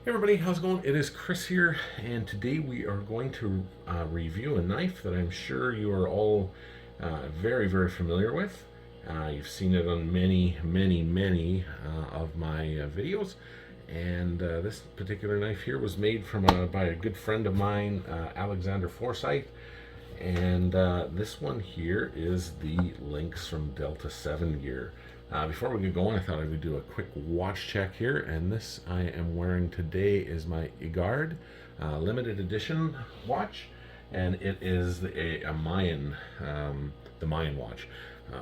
Hey everybody, how's it going? It is Chris here, and today we are going to review a knife that I'm sure you are all very, very familiar with. You've seen it on many of my videos, and this particular knife here was made by a good friend of mine, Alexander Forsyth, and this one here is the Lynx from Delta7 gear. Before we get going, I thought I would do a quick watch check here, and this I am wearing today is my Igard limited edition watch, and it is a Mayan, the Mayan watch.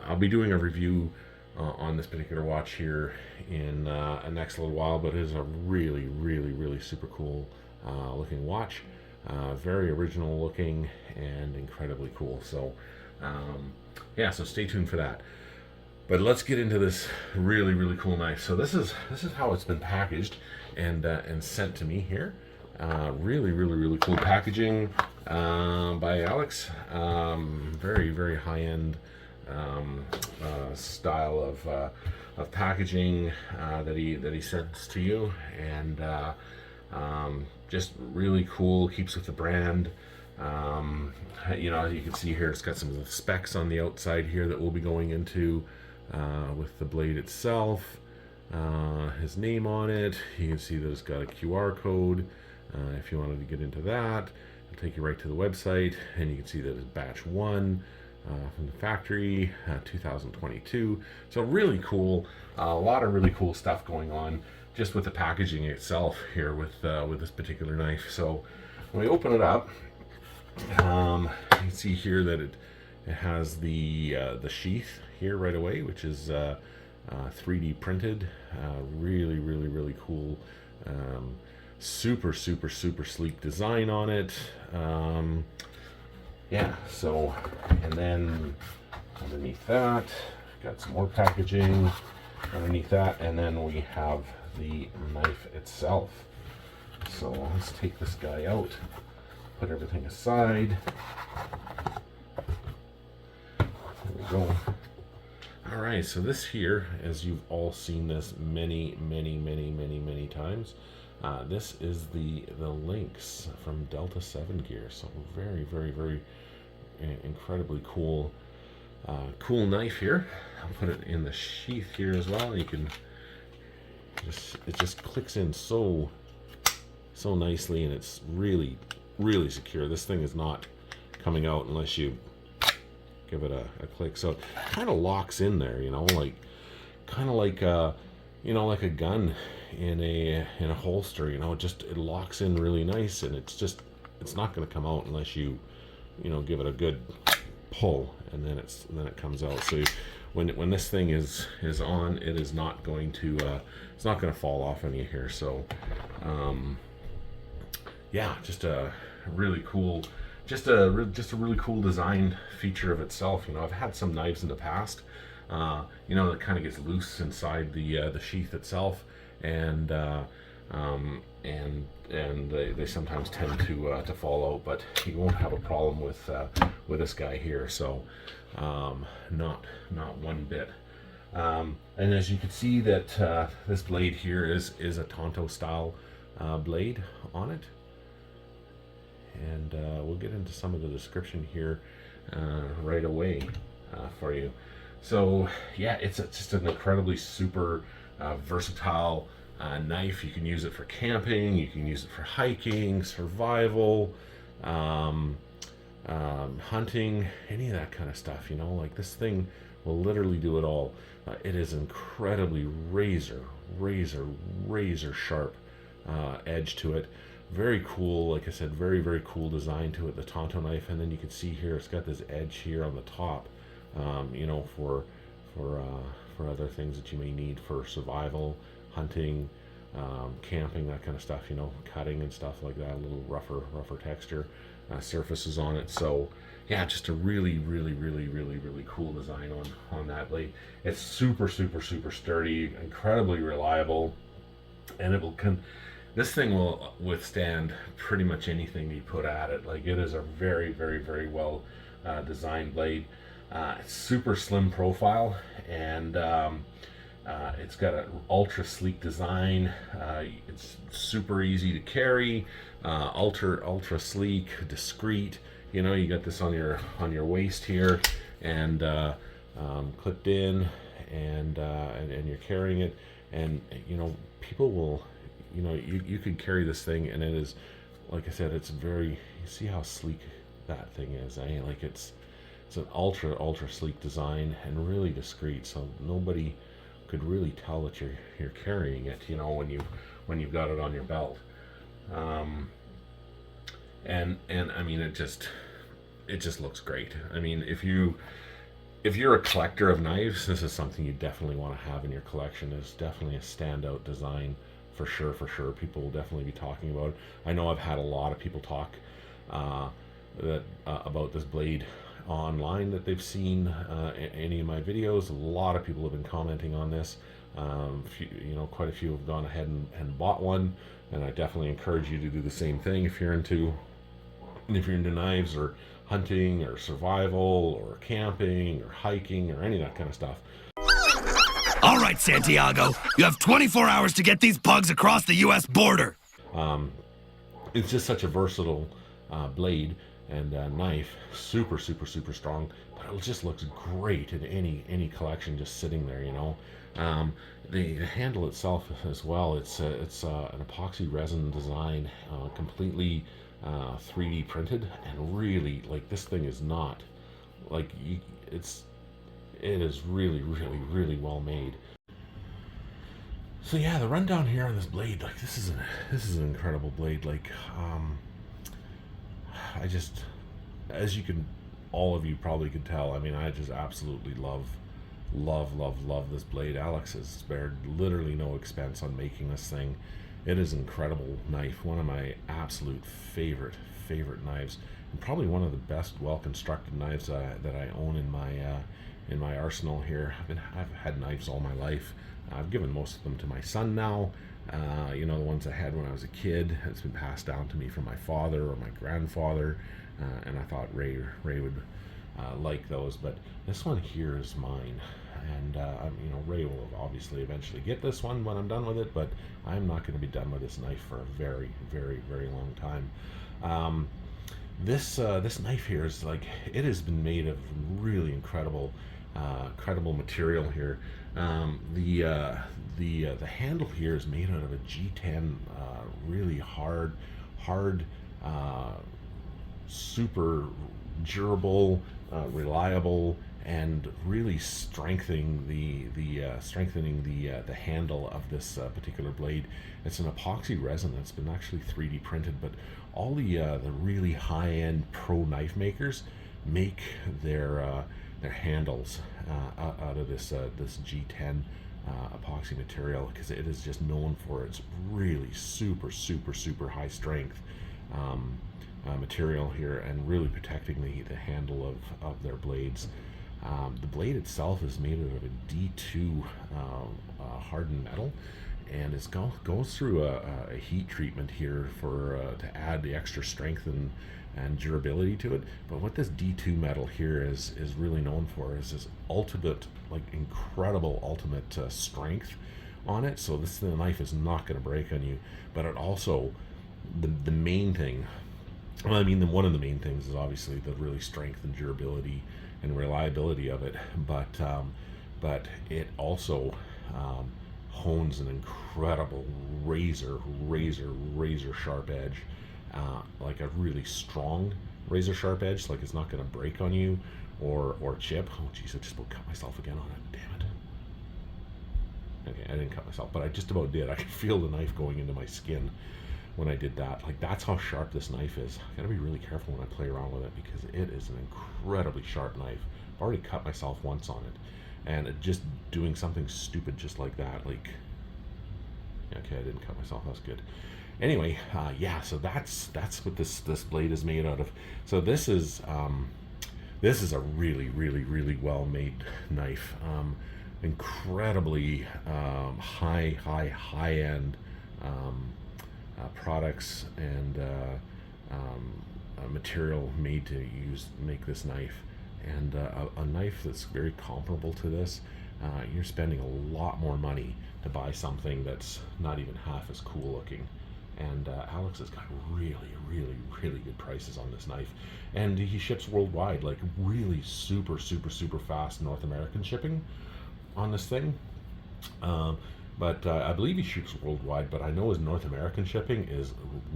I'll be doing a review on this particular watch here in a next little while, but it is a really super cool looking watch. Very original looking and incredibly cool. So, yeah, so stay tuned for that. But let's get into this really cool knife. So this is how it's been packaged and sent to me here. Really cool packaging by Alex. Very high end style of packaging that he sends to you, and just really cool. Keeps with the brand. As you can see here, it's got some of the specs on the outside here that we'll be going into with the blade itself. His name on it. You can see that it's got a QR code. If you wanted to get into that, it'll take you right to the website, and you can see that it's batch 1 from the factory, 2022. So really cool. A lot of really cool stuff going on just with the packaging itself here with this particular knife. So when we open it up, you can see here that it has the sheath here right away, which is 3D printed. Really cool. Super sleek design on it. Yeah, so, and then underneath that, got some more packaging underneath that, and then we have the knife itself. So let's take this guy out, put everything aside. There we go. All right, so this here, as you've all seen this many times, this is the Lynx from Delta7 gear. So very incredibly cool knife here. I'll put it in the sheath here as well. You can it just clicks in so nicely, and it's really secure. This thing is not coming out unless you give it a click. So it kind of locks in there, kind of like like a gun in a holster. It locks in really nice, and it's not going to come out unless you give it a good pull, and then it comes out. So when this thing is on, it is not going to fall off on you here. So yeah, just a really cool, just a really cool design feature of itself. I've had some knives in the past, that kind of gets loose inside the sheath itself, and they sometimes tend to fall out, but you won't have a problem with this guy here. So not one bit. And as you can see that this blade here is a Tanto style blade on it, and we'll get into some of the description here right away for you. So yeah, it's just an incredibly super versatile knife. You can use it for camping, you can use it for hiking, survival, hunting, any of that kind of stuff. Like this thing will literally do it all. It is incredibly razor sharp edge to it. Very cool, like I said, very cool design to it, the Tanto knife. And then you can see here it's got this edge here on the top, for other things that you may need for survival, hunting, camping, that kind of stuff, cutting and stuff like that. A little rougher texture surfaces on it. So yeah, just a really cool design on that blade. It's super sturdy, incredibly reliable, and this thing will withstand pretty much anything you put at it. Like, it is a very well designed blade. It's super slim profile, and It's got an ultra sleek design. It's super easy to carry, ultra sleek, discreet. You know, you got this on your waist here, and clipped in, and you're carrying it, and you know, people will, you know, you could carry this thing, and it is, like I said, it's very. You see how sleek that thing is, eh? Like it's an ultra sleek design and really discreet, so nobody could really tell that you're carrying it, you know, when you've got it on your belt. And I mean, it just looks great. I mean, if you're a collector of knives, this is something you definitely want to have in your collection. It's definitely a standout design for sure. People will definitely be talking about it. I know I've had a lot of people talk about this blade online that they've seen any of my videos. A lot of people have been commenting on this. You know, quite a few have gone ahead and bought one, and I definitely encourage you to do the same thing if you're into knives, or hunting, or survival, or camping, or hiking, or any of that kind of stuff. All right, Santiago, you have 24 hours to get these pugs across the U.S. border. It's just such a versatile blade and knife, super strong, but it just looks great in any collection, just sitting there, you know. The handle itself as well, it's an epoxy resin design, completely 3D printed, and really, like, this thing is not like it is really well made. So yeah, the rundown here on this blade, like, this is an incredible blade. Like, I just, as you can, all of you probably could tell, I mean, I just absolutely love this blade. Alex has spared literally no expense on making this thing. It is an incredible knife, one of my absolute favorite knives, and probably one of the best well-constructed knives that I own in my arsenal here. I've had knives all my life. I've given most of them to my son now. You know, the ones I had when I was a kid, it's been passed down to me from my father or my grandfather, and I thought Ray would like those, but this one here is mine. And you know, Ray will obviously eventually get this one when I'm done with it, but I'm not going to be done with this knife for a very long time. This knife here is, like, it has been made of really incredible material here. The handle here is made out of a G10, really hard, super durable, reliable, and really strengthening the handle of this particular blade. It's an epoxy resin that's been actually 3D printed, but all the really high-end pro knife makers make their handles out of this G10 epoxy material, because it is just known for its really super high strength material here, and really protecting the handle of their blades. The blade itself is made out of a D2 hardened metal, and it goes through a heat treatment here for to add the extra strength and durability to it. But what this D2 metal here is really known for is this ultimate, like, incredible ultimate strength on it. So the knife is not going to break on you, but it also, the main thing, well, I mean, one of the main things is obviously the really strength and durability and reliability of it, but it also hones an incredible razor sharp edge, like a really strong razor sharp edge. Like, it's not going to break on you or chip. Oh jeez, I just about cut myself again on it. Damn it. Okay, I didn't cut myself, but I just about did. I could feel the knife going into my skin when I did that. Like, that's how sharp this knife is. I gotta be really careful when I play around with it, because it is an incredibly sharp knife. I've already cut myself once on it, and just doing something stupid just like that, like, okay, I didn't cut myself, that's good. Anyway, yeah, so that's what this blade is made out of. So this is a really well made knife, incredibly high end products and material made to make this knife, and a knife that's very comparable to this you're spending a lot more money to buy something that's not even half as cool looking. And Alex has got really, really, really good prices on this knife, and he ships worldwide, like really super, super, super fast North American shipping on this thing. But I believe he ships worldwide, but I know his North American shipping is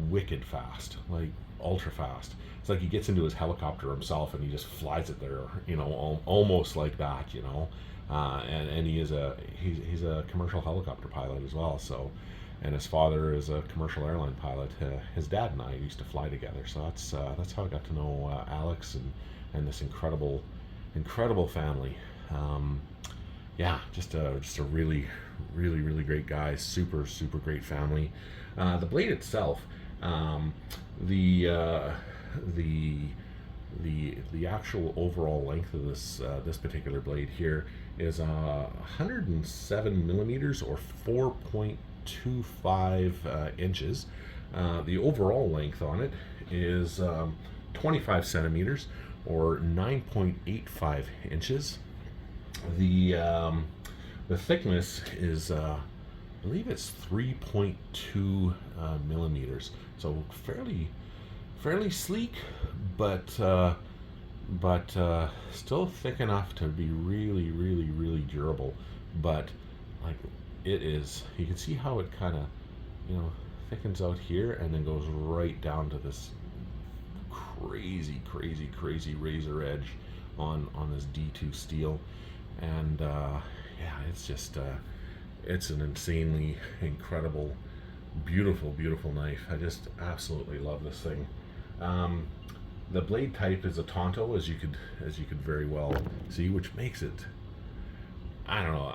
wicked fast, like ultra fast. It's like he gets into his helicopter himself and he just flies it there, you know, almost like that, you know. And he's a commercial helicopter pilot as well. So, and his father is a commercial airline pilot. His dad and I used to fly together. So that's how I got to know Alex and this incredible family. Yeah, just a really, really, really great guy. Super, super great family. The blade itself, the actual overall length of this particular blade here is 107 millimeters or 4.25 inches. The overall length on it is 25 centimeters or 9.85 inches. The thickness is I believe it's 3.2 millimeters, so fairly sleek, but still thick enough to be really, really, really durable. But like it is, you can see how it kind of, you know, thickens out here and then goes right down to this crazy, crazy, crazy razor edge on this D2 steel. And yeah, it's just it's an insanely incredible, beautiful knife. I just absolutely love this thing. The blade type is a Tanto, as you could very well see, which makes it, I don't know,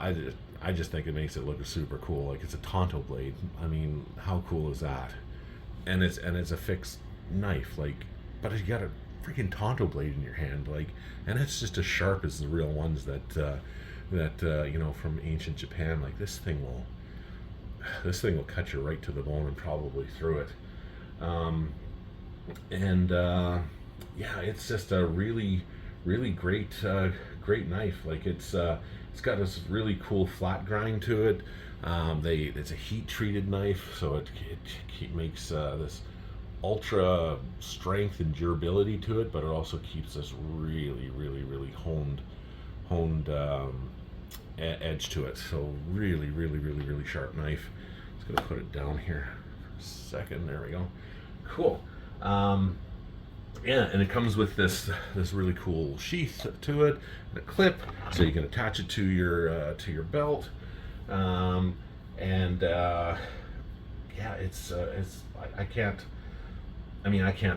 I just think it makes it look super cool. Like, it's a Tanto blade. I mean, how cool is that? And it's a fixed knife, like, but you got a freaking Tanto blade in your hand, like, and it's just as sharp as the real ones that you know, from ancient Japan. Like, this thing will cut you right to the bone and probably through it. Yeah, it's just a really, really great knife. Like, it's got this really cool flat grind to it. It's a heat treated knife, so it makes this ultra strength and durability to it, but it also keeps this really, really, really honed edge to it. So really, really, really, really sharp knife. Just gonna put it down here for a second. There we go. Cool. Yeah, and it comes with this really cool sheath to it, and a clip, so you can attach it to your belt. Yeah, it's I can't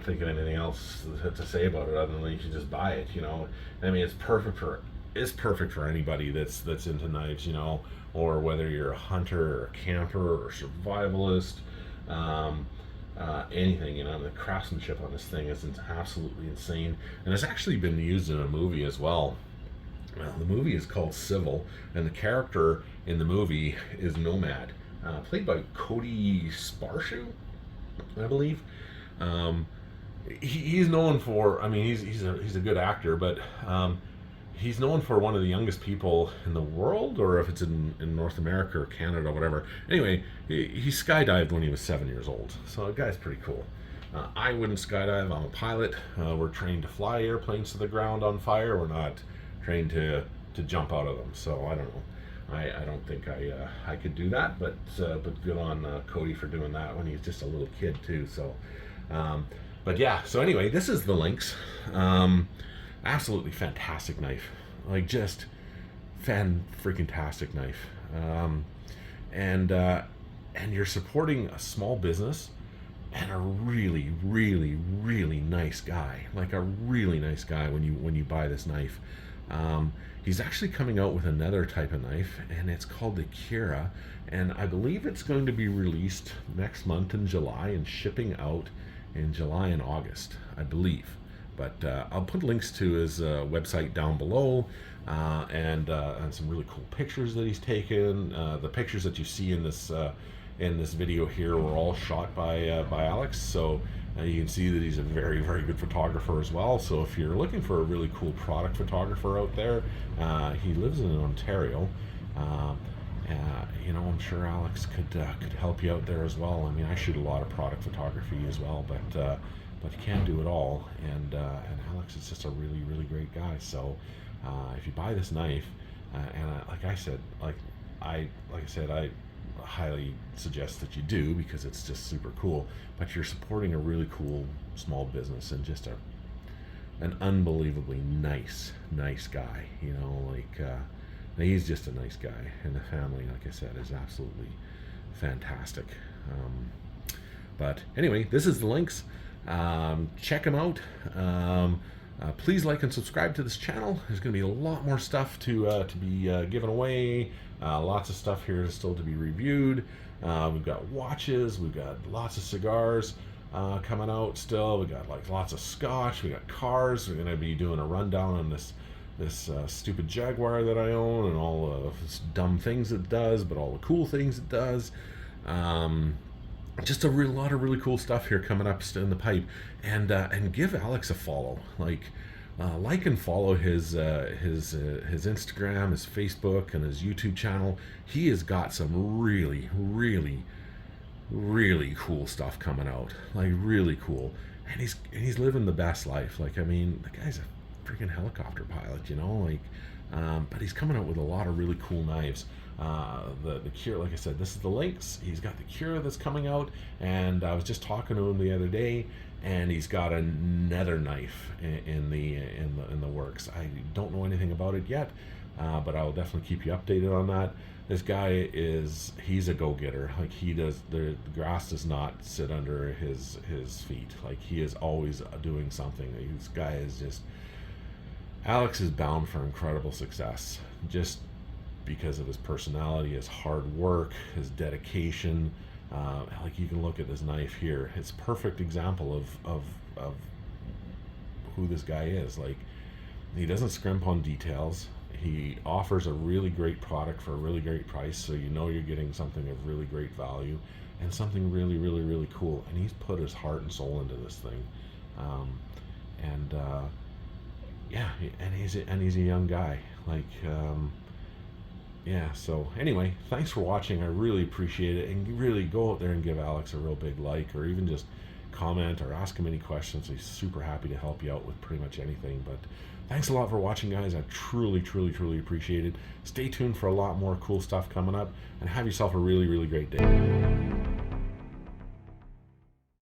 think of anything else to say about it other than you should just buy it. You know, I mean, it's perfect for anybody that's into knives, you know, or whether you're a hunter or a camper or survivalist. Anything, you know. The craftsmanship on this thing is absolutely insane, and it's actually been used in a movie as well. Well, the movie is called Civil, and the character in the movie is Nomad, played by Cody Sparshu, I believe. He's known for, I mean, he's a good actor, but he's known for one of the youngest people in the world, or if it's in North America or Canada or whatever. Anyway, he skydived when he was 7 years old, so the guy's pretty cool. I wouldn't skydive. I'm a pilot. We're trained to fly airplanes to the ground on fire. We're not trained to jump out of them. So I don't know. I don't think I could do that, but good on Cody for doing that when he's just a little kid too. So, but yeah. So anyway, this is the Lynx. Absolutely fantastic knife, like just freaking-tastic knife. And you're supporting a small business and a really, really, really nice guy, like a really nice guy when you buy this knife. He's actually coming out with another type of knife, and it's called the Kira, and I believe it's going to be released next month in July and shipping out in July and August, I believe. But I'll put links to his website down below, and some really cool pictures that he's taken. The pictures that you see in this in this video here were all shot by Alex. So you can see that he's a very, very good photographer as well. So if you're looking for a really cool product photographer out there, he lives in Ontario. You know, I'm sure Alex could help you out there as well. I mean, I shoot a lot of product photography as well, but you can't do it all. And Alex is just a really, really great guy. So if you buy this knife, like I said, I highly suggest that you do, because it's just super cool. But you're supporting a really cool small business, and just an unbelievably nice guy. You know, like he's just a nice guy, and the family, like I said, is absolutely fantastic. But anyway, this is the Lynx. Check him out. Please like and subscribe to this channel. There's going to be a lot more stuff to be given away. Lots of stuff here still to be reviewed. We've got watches. We've got lots of cigars coming out still. We've got like lots of scotch. We got cars. We're going to be doing a rundown on this stupid Jaguar that I own, and all the dumb things it does, but all the cool things it does. Just a lot of really cool stuff here coming up in the pipe. And give Alex a follow. Like and follow his Instagram, his Facebook, and his YouTube channel. He has got some really, really, really cool stuff coming out. Like really cool. And he's living the best life. Like, I mean, the guy's a freaking helicopter pilot, you know, like, but he's coming out with a lot of really cool knives. The Cure, like I said, this is the Lynx. He's got the Cure that's coming out, and I was just talking to him the other day, and he's got another knife in the works. I don't know anything about it yet, but I'll definitely keep you updated on that. This guy he's a go-getter. Like, the grass does not sit under his feet. Like, he is always doing something. This guy is just, Alex is bound for incredible success, just because of his personality, his hard work, his dedication. Like, you can look at this knife here. It's a perfect example of who this guy is. Like, he doesn't scrimp on details. He offers a really great product for a really great price, so you know you're getting something of really great value and something really, really, really cool. And he's put his heart and soul into this thing. Yeah, and he's a young guy. Like, yeah, so anyway, thanks for watching. I really appreciate it, and really go out there and give Alex a real big like, or even just comment or ask him any questions. He's super happy to help you out with pretty much anything. But thanks a lot for watching, guys. I truly, truly, truly appreciate it. Stay tuned for a lot more cool stuff coming up, and have yourself a really, really great day.